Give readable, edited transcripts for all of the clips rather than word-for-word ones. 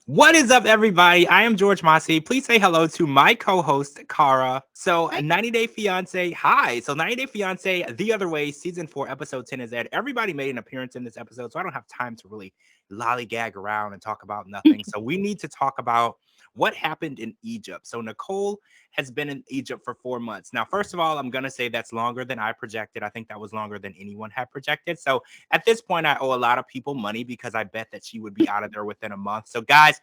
What is up, everybody? I am George Mossey. Please say hello to my co-host, Cara. So, Hi. 90 Day Fiance, hi. So, 90 Day Fiance, The Other Way, Season 4, Episode 10 is aired. Everybody made an appearance in this episode, so I don't have time to really lollygag around and talk about nothing. So, we need to talk about what happened in Egypt. So, Nicole has been in Egypt for 4 months. Now, first of all, I'm going to say that's longer than I projected. I think that was longer than anyone had projected. So, at this point, I owe a lot of people money because I bet that she would be out of there within a month. So, guys,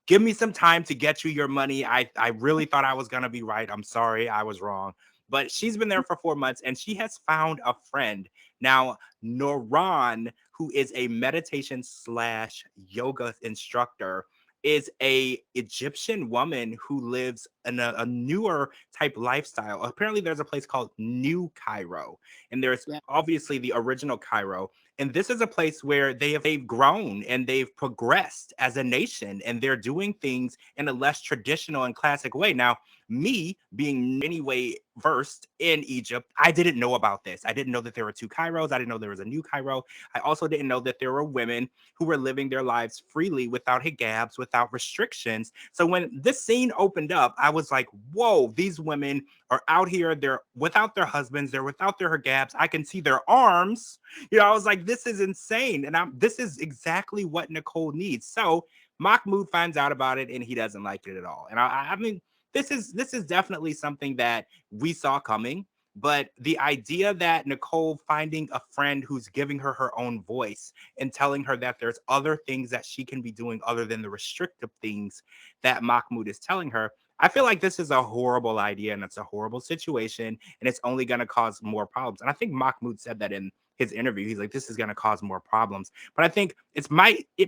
give me some time to get you your money. I really thought I was going to be right. I'm sorry. I was wrong. But she's been there for 4 months and she has found a friend. Now, Noran, who is a meditation slash yoga instructor, is a Egyptian woman who lives in a newer type lifestyle. Apparently, there's a place called New Cairo, and there's Yeah. obviously the original Cairo. And this is a place where they've grown and they've progressed as a nation, and they're doing things in a less traditional and classic way. Now, me being anyway versed in Egypt, I didn't know about this. I didn't know that there were two Cairos. I didn't know there was a new Cairo. I also didn't know that there were women who were living their lives freely without hijabs, without restrictions. So when this scene opened up, I was like, whoa, these women are out here. They're without their husbands. They're without their hijabs. I can see their arms. I was like, this is insane. And this is exactly what Nicole needs. So Mahmoud finds out about it and he doesn't like it at all. And I mean, this is definitely something that we saw coming. But the idea that Nicole finding a friend who's giving her her own voice and telling her that there's other things that she can be doing other than the restrictive things that Mahmoud is telling her, I feel like this is a horrible idea and it's a horrible situation and it's only going to cause more problems. And I think Mahmoud said that in his interview. He's like, this is going to cause more problems. But I think it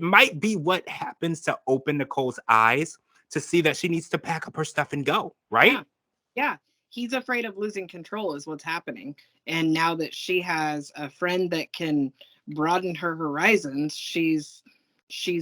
might be what happens to open Nicole's eyes to see that she needs to pack up her stuff and go, right? Yeah. Yeah. He's afraid of losing control is what's happening. And now that she has a friend that can broaden her horizons, she's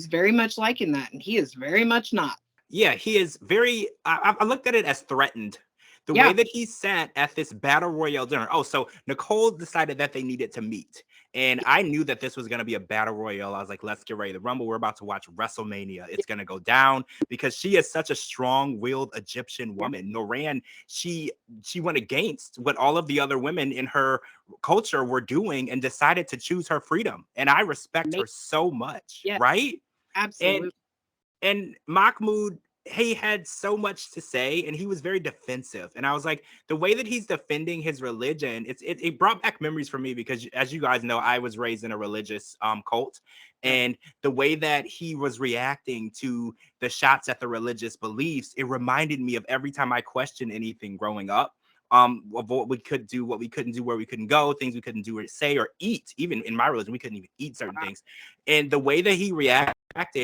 very much liking that and he is very much not. Yeah, he is very. I looked at it as threatened. The way Yeah. that he sat at this battle royale dinner. Oh, so Nicole decided that they needed to meet, and I knew that this was going to be a battle royale. I was like, let's get ready to rumble. We're about to watch WrestleMania. It's going to go down because she is such a strong-willed Egyptian Yeah. woman. Noran, she went against what all of the other women in her culture were doing and decided to choose her freedom, and I respect Amazing. her so much, Yeah, right? And absolutely. and Mahmoud, he had so much to say and he was very defensive. And I was like, the way that he's defending his religion, it brought back memories for me because as you guys know, I was raised in a religious cult. Yep. And the way that he was reacting to the shots at the religious beliefs, it reminded me of every time I questioned anything growing up. Of what we could do, what we couldn't do, where we couldn't go, things we couldn't do or say or eat. Even in my religion, we couldn't even eat certain Wow. things. And the way that he reacted,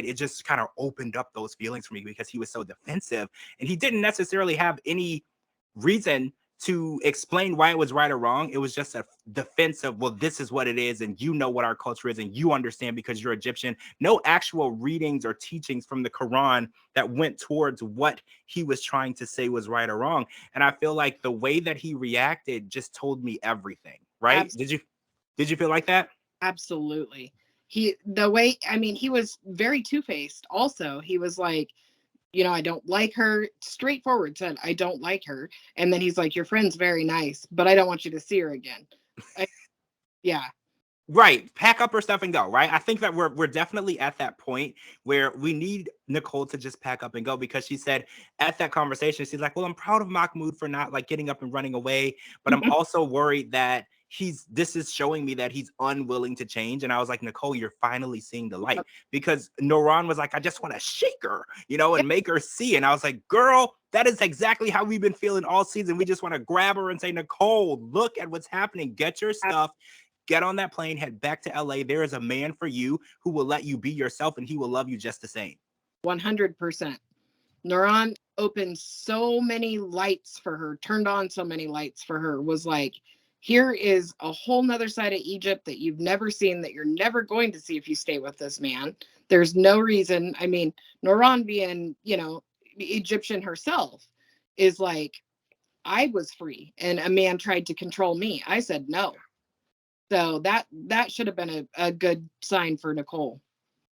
it just kind of opened up those feelings for me because he was so defensive and he didn't necessarily have any reason to explain why it was right or wrong. It was just a defense of, well, this is what it is, and you know what our culture is, and you understand because you're Egyptian. No actual readings or teachings from the Quran that went towards what he was trying to say was right or wrong. And I feel like the way that he reacted just told me everything. Right? Abs- Did you feel like that? Absolutely. The way, I mean, he was very two-faced also. He was like, I don't like her. Straightforward said, I don't like her. And then he's like, your friend's very nice, but I don't want you to see her again. I, yeah. Right. Pack up her stuff and go, right? I think that we're definitely at that point where we need Nicole to just pack up and go because she said at that conversation, she's like, well, I'm proud of Mahmoud for not like getting up and running away, but I'm also worried that this is showing me that he's unwilling to change. And I was like, Nicole, you're finally seeing the light because Noran was like, I just want to shake her, Yeah. and make her see. And I was like, girl, that is exactly how we've been feeling all season. We just want to grab her and say, Nicole, look at what's happening. Get your stuff, get on that plane, head back to LA. There is a man for you who will let you be yourself and he will love you just the same. 100%. Neuron opened so many lights for her, turned on so many lights for her, was like, here is a whole nother side of Egypt that you've never seen, that you're never going to see if you stay with this man. There's no reason. I mean, Noran being, Egyptian herself is like, I was free and a man tried to control me. I said no. So that should have been a good sign for Nicole.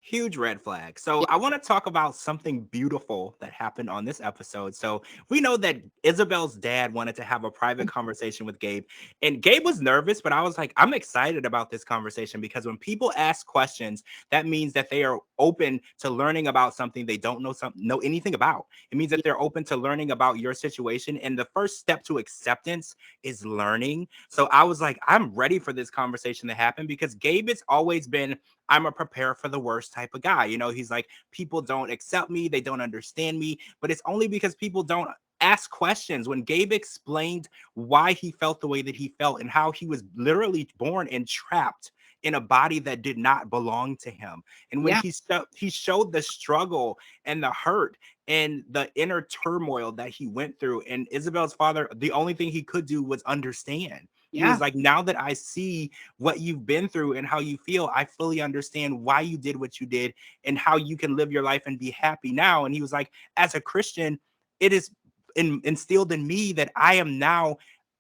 Huge red flag. So Yeah. I want to talk about something beautiful that happened on this episode. So we know that Isabel's dad wanted to have a private conversation with Gabe, and Gabe was nervous, but I was like, I'm excited about this conversation because when people ask questions, that means that they are open to learning about something they don't know anything about. It means that they're open to learning about your situation, and the first step to acceptance is learning. So I was like, I'm ready for this conversation to happen because Gabe has always been, I'm a prepare for the worst type of guy. You know, he's like, people don't accept me, they don't understand me, but it's only because people don't ask questions. When Gabe explained why he felt the way that he felt and how he was literally born and trapped in a body that did not belong to him, and when Yeah. he showed the struggle and the hurt and the inner turmoil that he went through, and Isabel's father, the only thing he could do was understand. He was Yeah. like, now that I see what you've been through and how you feel, I fully understand why you did what you did and how you can live your life and be happy now. And he was like, as a Christian, it is instilled in me that I am now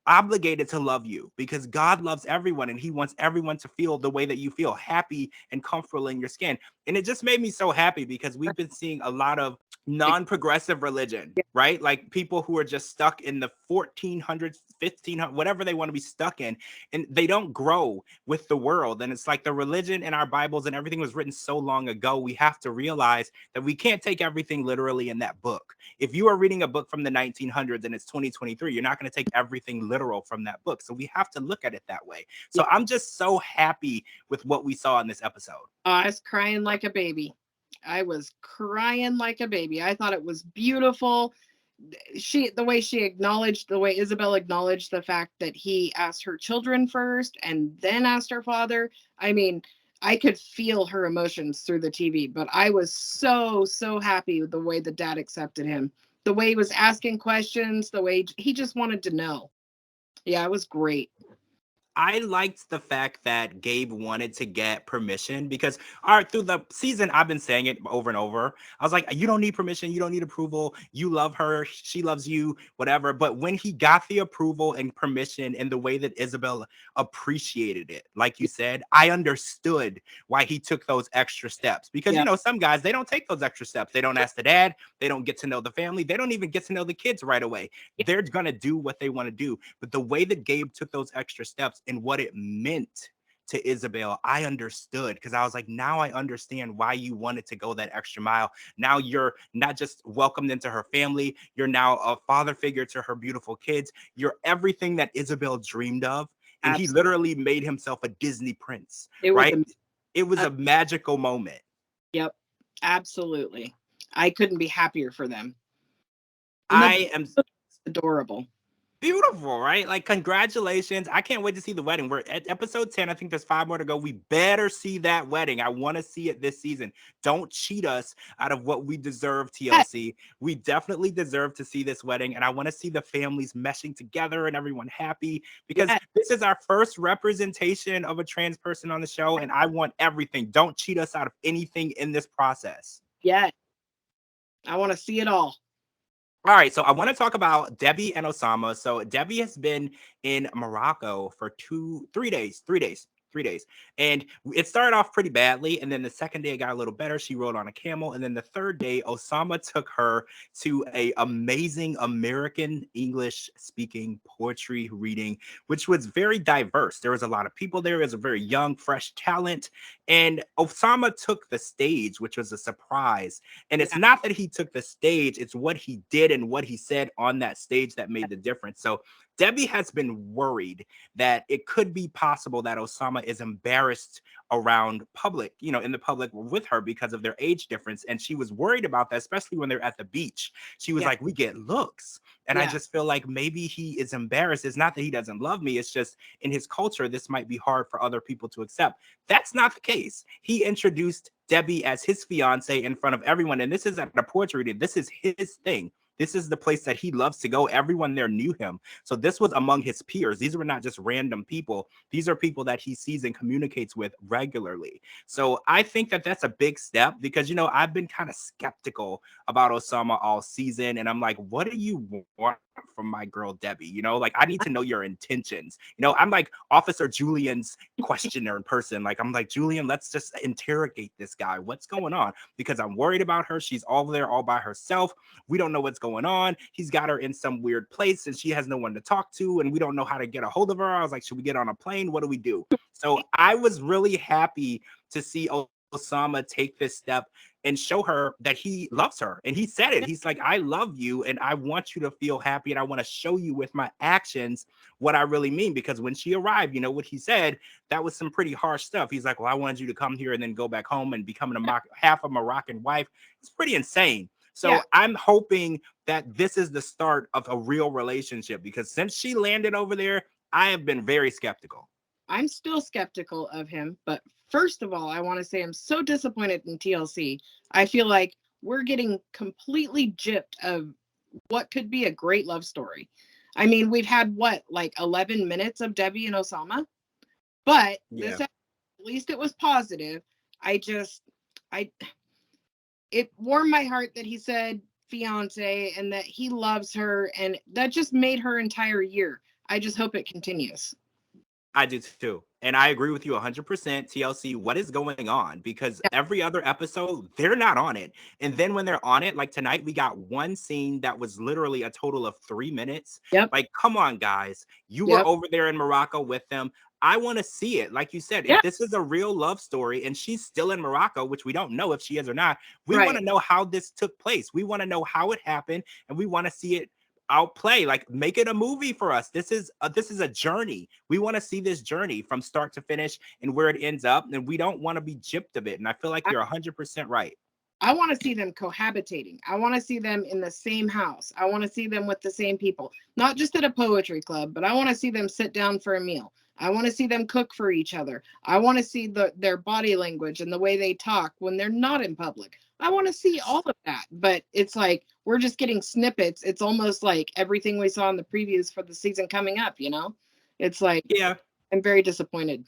obligated to love you because God loves everyone and he wants everyone to feel the way that you feel, happy and comfortable in your skin. And it just made me so happy because we've been seeing a lot of non-progressive religion, Yeah. right? Like people who are just stuck in the 1400s, 1500, whatever they want to be stuck in, and they don't grow with the world. And it's like the religion in our Bibles and everything was written so long ago. We have to realize that we can't take everything literally in that book. If you are reading a book from the 1900s and it's 2023, you're not going to take everything literal from that book. So we have to look at it that way. Yeah. So I'm just so happy with what we saw in this episode. I was crying like a baby. I was crying like a baby. I thought it was beautiful. The way she acknowledged, the way Isabel acknowledged the fact that he asked her children first and then asked her father. I mean, I could feel her emotions through the TV, but I was so happy with the way the dad accepted him. The way he was asking questions, the way he just wanted to know. Yeah, it was great. I liked the fact that Gabe wanted to get permission because, all right, through the season, I've been saying it over and over. I was like, you don't need permission. You don't need approval. You love her. She loves you, whatever. But when he got the approval and permission in the way that Isabel appreciated it, like you said, I understood why he took those extra steps because, Yeah. some guys, they don't take those extra steps. They don't ask the dad. They don't get to know the family. They don't even get to know the kids right away. They're going to do what they want to do. But the way that Gabe took those extra steps and what it meant to Isabel, I understood because I was like, now I understand why you wanted to go that extra mile. Now you're not just welcomed into her family, you're now a father figure to her beautiful kids. You're everything that Isabel dreamed of. And he Absolutely. literally made himself a Disney prince, It was right? It was a a magical moment. yep. Absolutely. I couldn't be happier for them. And the I am adorable. beautiful, right? Like, congratulations. I can't wait to see the wedding. We're at episode 10. I think there's 5 more to go. We better see that wedding. I want to see it this season. Don't cheat us out of what we deserve, Yeah. TLC. We definitely deserve to see this wedding. And I want to see the families meshing together and everyone happy because Yeah. this is our first representation of a trans person on the show. And I want everything. Don't cheat us out of anything in this process. Yeah. I want to see it all. All right, so I want to talk about Debbie and Osama. So Debbie has been in Morocco for 3 days, 3 days, 3 days. And it started off pretty badly. And then the second day it got a little better. She rode on a camel. And then the third day, Osama took her to a amazing American English speaking poetry reading, which was very diverse. There was a lot of people there. It was a very young, fresh talent. And Osama took the stage, which was a surprise. And it's Yeah. not that he took the stage, it's what he did and what he said on that stage that made the difference. So Debbie has been worried that it could be possible that Osama is embarrassed around public, in the public with her because of their age difference. And she was worried about that, especially when they're at the beach. She was Yeah. like, we get looks. And I Yeah. just feel like maybe he is embarrassed. It's not that he doesn't love me. It's just in his culture, this might be hard for other people to accept. That's not the case. He introduced Debbie as his fiance in front of everyone. And this isn't a portrait reading. This is his thing. This is the place that he loves to go. Everyone there knew him. So this was among his peers. These were not just random people. These are people that he sees and communicates with regularly. So I think that that's a big step because, I've been kind of skeptical about Osama all season. And I'm like, what do you want from my girl Debbie? You know, like I need to know your intentions. You know, I'm like Officer Julian's questioner in person. Like I'm like, Julian, let's just interrogate this guy. What's going on? Because I'm worried about her. She's all there all by herself. We don't know what's going on. He's got her in some weird place and she has no one to talk to, and we don't know how to get a hold of her. I was like, should we get on a plane? What do we do? So I was really happy to see Osama take this step and show her that he loves her. And he said it. He's like, I love you and I want you to feel happy. And I want to show you with my actions what I really mean. Because when she arrived, you know what he said? That was some pretty harsh stuff. He's like, well, I wanted you to come here and then go back home and become half a Moroccan wife. It's pretty insane. So I'm hoping that this is the start of a real relationship, because since she landed over there, I have been very skeptical. I'm still skeptical of him, but first of all, I want to say I'm so disappointed in TLC. I feel like we're getting completely gypped of what could be a great love story. I mean, we've had what, like 11 minutes of Debbie and Osama, but this, at least it was positive. It warmed my heart that he said fiance and that he loves her, and that just made her entire year. I just hope it continues. I do too. And I agree with you 100%. TLC, what is going on? Because every other episode, they're not on it. And then when they're on it, like tonight, we got one scene that was literally a total of 3 minutes. Like, come on, guys. You were over there in Morocco with them. I want to see it. Like you said, if this is a real love story and she's still in Morocco, which we don't know if she is or not, we want to know how this took place. We want to know how it happened, and we want to see it outplay. Like, make it a movie for us. This is a journey. We want to see this journey from start to finish and where it ends up, and we don't want to be gypped of it. And I feel like you're 100% right. I want to see them cohabitating. I want to see them in the same house. I want to see them with the same people, not just at a poetry club, but I want to see them sit down for a meal. I want to see them cook for each other. I want to see their body language and the way they talk when they're not in public. I want to see all of that, but it's like we're just getting snippets. It's almost like everything we saw in the previews for the season coming up, you know? It's like, I'm very disappointed.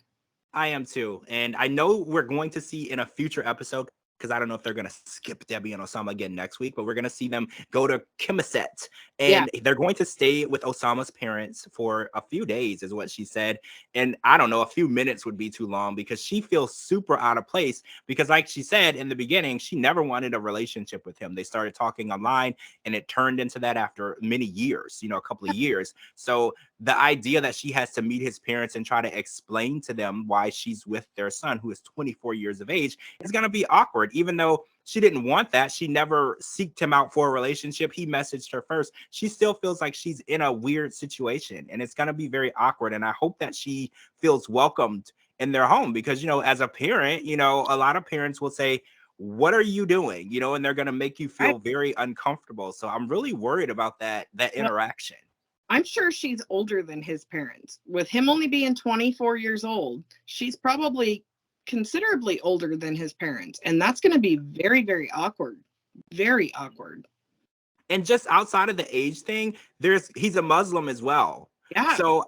I am too. And I know we're going to see in a future episode, because I don't know if they're going to skip Debbie and Osama again next week, but we're going to see them go to Kimisset, and they're going to stay with Osama's parents for a few days, is what she said. And I don't know, a few minutes would be too long, because she feels super out of place, because like she said in the beginning, she never wanted a relationship with him. They started talking online and it turned into that after many years, you know, a couple of years. So the idea that she has to meet his parents and try to explain to them why she's with their son, who is 24 years of age, is going to be awkward. Even though she didn't want that, she never seeked him out for a relationship. He messaged her first. She still feels like she's in a weird situation, and it's going to be very awkward. And I hope that she feels welcomed in their home, because, you know, as a parent, you know, a lot of parents will say, what are you doing? You know, and they're going to make you feel very uncomfortable. So I'm really worried about that interaction. I'm sure she's older than his parents. With him only being 24 years old, she's probably considerably older than his parents. And that's going to be very, very awkward. Very awkward. And just outside of the age thing, he's a Muslim as well. Yeah. So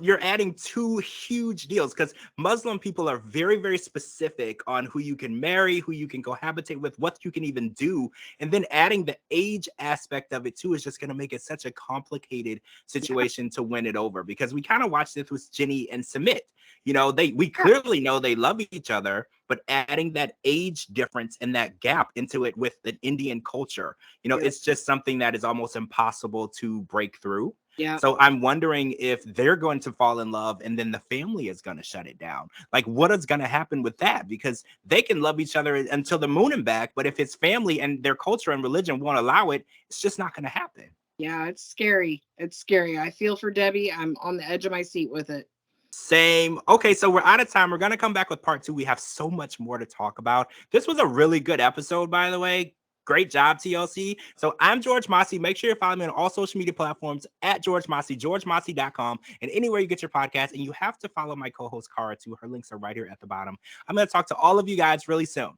you're adding two huge deals, because Muslim people are very, very specific on who you can marry, who you can cohabitate with, what you can even do. And then adding the age aspect of it too is just going to make it such a complicated situation to win it over, because we kind of watched this with Ginny and Sumit. You know, we clearly know they love each other, but adding that age difference and that gap into it with the Indian culture, you know, it's just something that is almost impossible to break through. Yeah. So I'm wondering if they're going to fall in love and then the family is going to shut it down. Like, what is going to happen with that? Because they can love each other until the moon and back, but if it's family and their culture and religion won't allow it, it's just not going to happen. Yeah, it's scary. It's scary. I feel for Debbie. I'm on the edge of my seat with it. Same. Okay, so we're out of time. We're going to come back with part 2. We have so much more to talk about. This was a really good episode, by the way. Great job, TLC. So I'm George Mossey. Make sure you follow me on all social media platforms at George Mossey, georgemossey.com, and anywhere you get your podcast. And you have to follow my co-host, Cara, too. Her links are right here at the bottom. I'm going to talk to all of you guys really soon.